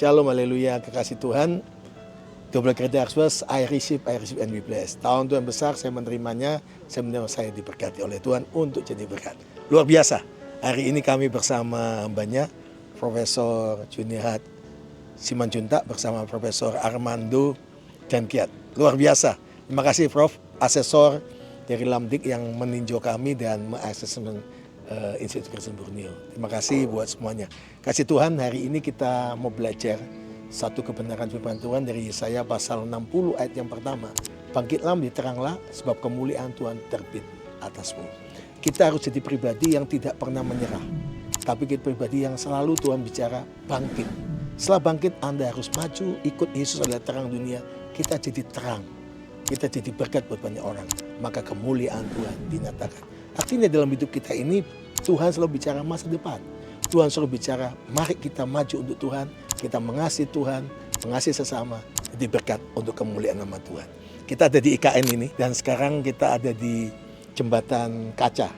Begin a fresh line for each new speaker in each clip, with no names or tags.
Shalom, haleluya, kekasih Tuhan. Double Creative Express, I receive and be blessed. Tahun Tuhan besar, saya menerimanya, saya menerima saya diberkati oleh Tuhan untuk jadi berkat. Luar biasa, hari ini kami bersama hambanya, Profesor Junihat Simanjuntak bersama Profesor Armando dan Kiat. Luar biasa, terima kasih Prof, asesor dari Lamdik yang meninjau kami dan mengasesmen Institut Kristen Borneo. Terima kasih buat semuanya. Kasih Tuhan, hari ini kita mau belajar satu kebenaran firman Tuhan dari Yesaya pasal 60 ayat yang pertama. Bangkitlah, teranglah, sebab kemuliaan Tuhan terbit atasmu. Kita harus jadi pribadi yang tidak pernah menyerah. Tapi kita pribadi yang selalu Tuhan bicara bangkit. Setelah bangkit, Anda harus maju, ikut Yesus adalah terang dunia. Kita jadi terang. Kita jadi berkat buat banyak orang. Maka kemuliaan Tuhan dinyatakan. Artinya dalam hidup kita ini, Tuhan selalu bicara masa depan. Tuhan selalu bicara, mari kita maju untuk Tuhan. Kita mengasihi Tuhan, mengasihi sesama, jadi berkat untuk kemuliaan nama Tuhan. Kita ada di IKN ini, dan sekarang kita ada di jembatan kaca.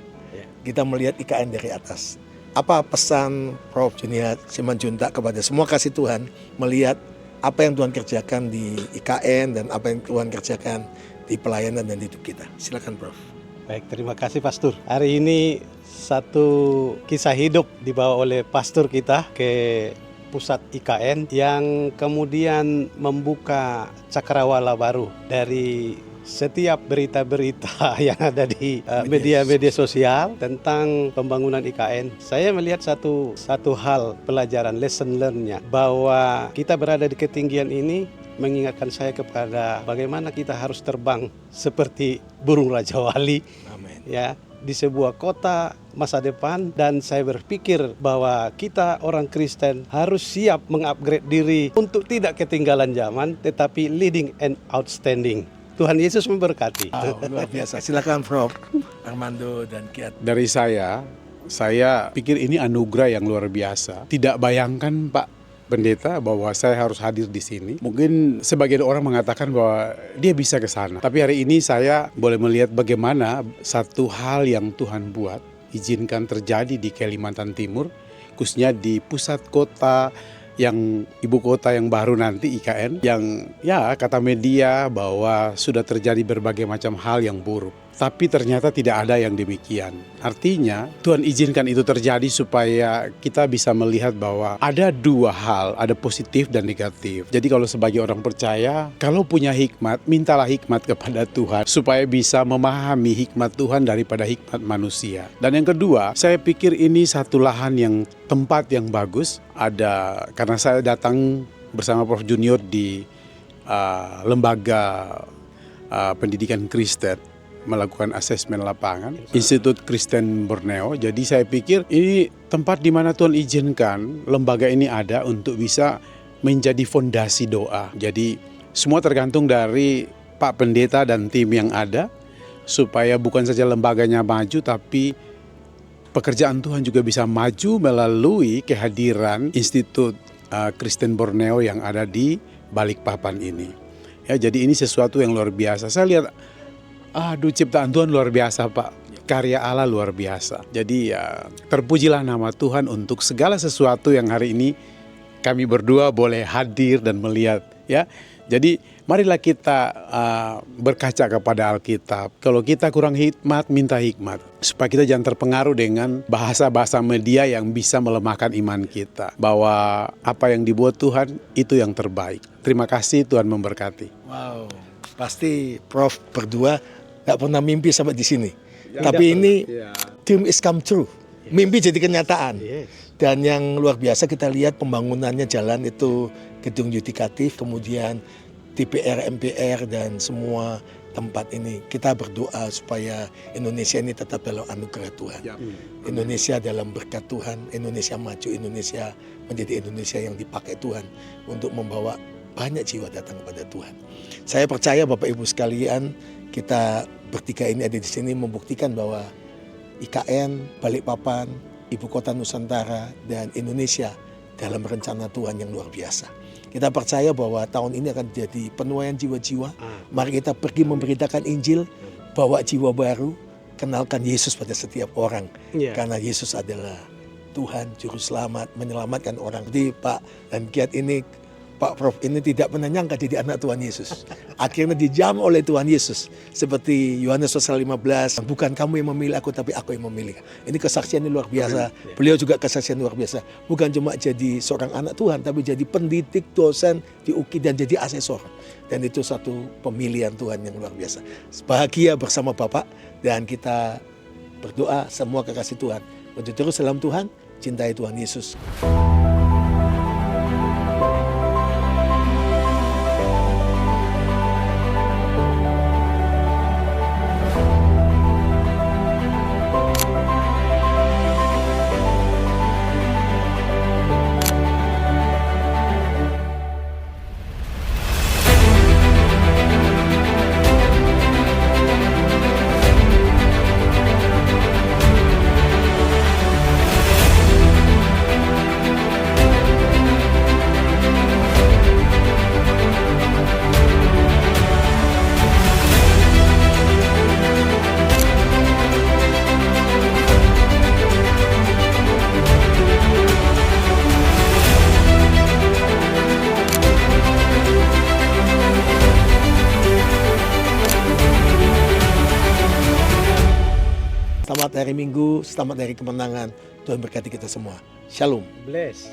Kita melihat IKN dari atas. Apa pesan Prof. Junihat Simanjuntak kepada semua kasih Tuhan, melihat apa yang Tuhan kerjakan di IKN, dan apa yang Tuhan kerjakan di pelayanan dan hidup kita. Silakan Prof.
Baik, terima kasih Pastor. Hari ini satu kisah hidup dibawa oleh Pastor kita ke pusat IKN yang kemudian membuka cakrawala baru dari setiap berita-berita yang ada di media-media sosial tentang pembangunan IKN. Saya melihat satu hal pelajaran, lesson learn-nya, bahwa kita berada di ketinggian ini mengingatkan saya kepada bagaimana kita harus terbang seperti burung Raja Wali.
Amin.
Ya, di sebuah kota masa depan, dan saya berpikir bahwa kita orang Kristen harus siap mengupgrade diri untuk tidak ketinggalan zaman tetapi leading and outstanding. Tuhan Yesus memberkati.
Luar biasa. Silakan Prof. Armando dan Kiat.
Dari saya pikir ini anugerah yang luar biasa. Tidak bayangkan Pak Pendeta bahwa saya harus hadir di sini. Mungkin sebagian orang mengatakan bahwa dia bisa ke sana. Tapi hari ini saya boleh melihat bagaimana satu hal yang Tuhan buat, izinkan terjadi di Kalimantan Timur, khususnya di pusat kota yang ibu kota yang baru nanti IKN, yang ya kata media bahwa sudah terjadi berbagai macam hal yang buruk. Tapi ternyata tidak ada yang demikian. Artinya Tuhan izinkan itu terjadi supaya kita bisa melihat bahwa ada dua hal, ada positif dan negatif. Jadi kalau sebagai orang percaya, kalau punya hikmat, mintalah hikmat kepada Tuhan supaya bisa memahami hikmat Tuhan daripada hikmat manusia. Dan yang kedua, saya pikir ini satu lahan yang tempat yang bagus. Ada karena saya datang bersama Prof Junior di lembaga pendidikan Kristen, melakukan asesmen lapangan Institut Kristen Borneo. Jadi saya pikir ini tempat di mana Tuhan izinkan lembaga ini ada untuk bisa menjadi fondasi doa. Jadi semua tergantung dari Pak Pendeta dan tim yang ada, supaya bukan saja lembaganya maju, tapi pekerjaan Tuhan juga bisa maju melalui kehadiran Institut Kristen Borneo yang ada di Balikpapan ini. Ya, jadi ini sesuatu yang luar biasa. Saya lihat, ciptaan Tuhan luar biasa Pak, karya Allah luar biasa. Jadi ya, terpujilah nama Tuhan untuk segala sesuatu yang hari ini kami berdua boleh hadir dan melihat. Ya, jadi marilah kita berkaca kepada Alkitab. Kalau kita kurang hikmat, minta hikmat, supaya kita jangan terpengaruh dengan bahasa-bahasa media yang bisa melemahkan iman kita. Bahwa apa yang dibuat Tuhan itu yang terbaik. Terima kasih, Tuhan memberkati.
Wow, pasti Prof berdua gak pernah mimpi sampai di sini. Tapi ini dream is come true. Mimpi jadi kenyataan. Dan yang luar biasa kita lihat pembangunannya, jalan itu, gedung yudikatif, kemudian DPR, MPR, dan semua tempat ini. Kita berdoa supaya Indonesia ini tetap dalam anugerah Tuhan. Indonesia dalam berkat Tuhan, Indonesia maju, Indonesia menjadi Indonesia yang dipakai Tuhan untuk membawa banyak jiwa datang kepada Tuhan. Saya percaya Bapak Ibu sekalian, kita bertiga ini ada di sini membuktikan bahwa IKN, Balikpapan, Ibu Kota Nusantara, dan Indonesia dalam rencana Tuhan yang luar biasa. Kita percaya bahwa tahun ini akan jadi penuaian jiwa-jiwa. Mari kita pergi memberitakan Injil, bawa jiwa baru, kenalkan Yesus pada setiap orang. Karena Yesus adalah Tuhan Juru Selamat, menyelamatkan orang. Jadi Pak dan Kiat ini, Pak Prof ini tidak pernah nyangka jadi anak Tuhan Yesus. Akhirnya dijamah oleh Tuhan Yesus. Seperti Yohanes pasal 15, bukan kamu yang memilih aku, tapi aku yang memilih. Ini kesaksian luar biasa. Beliau juga kesaksian luar biasa. Bukan cuma jadi seorang anak Tuhan, tapi jadi pendidik, dosen di UKI, dan jadi asesor. Dan itu satu pemilihan Tuhan yang luar biasa. Bahagia bersama Bapak, dan kita berdoa semua kekasih Tuhan untuk terus dalam Tuhan, cintai Tuhan Yesus. Selamat hari Minggu, selamat hari kemenangan. Tuhan berkati kita semua. Shalom.
Bless.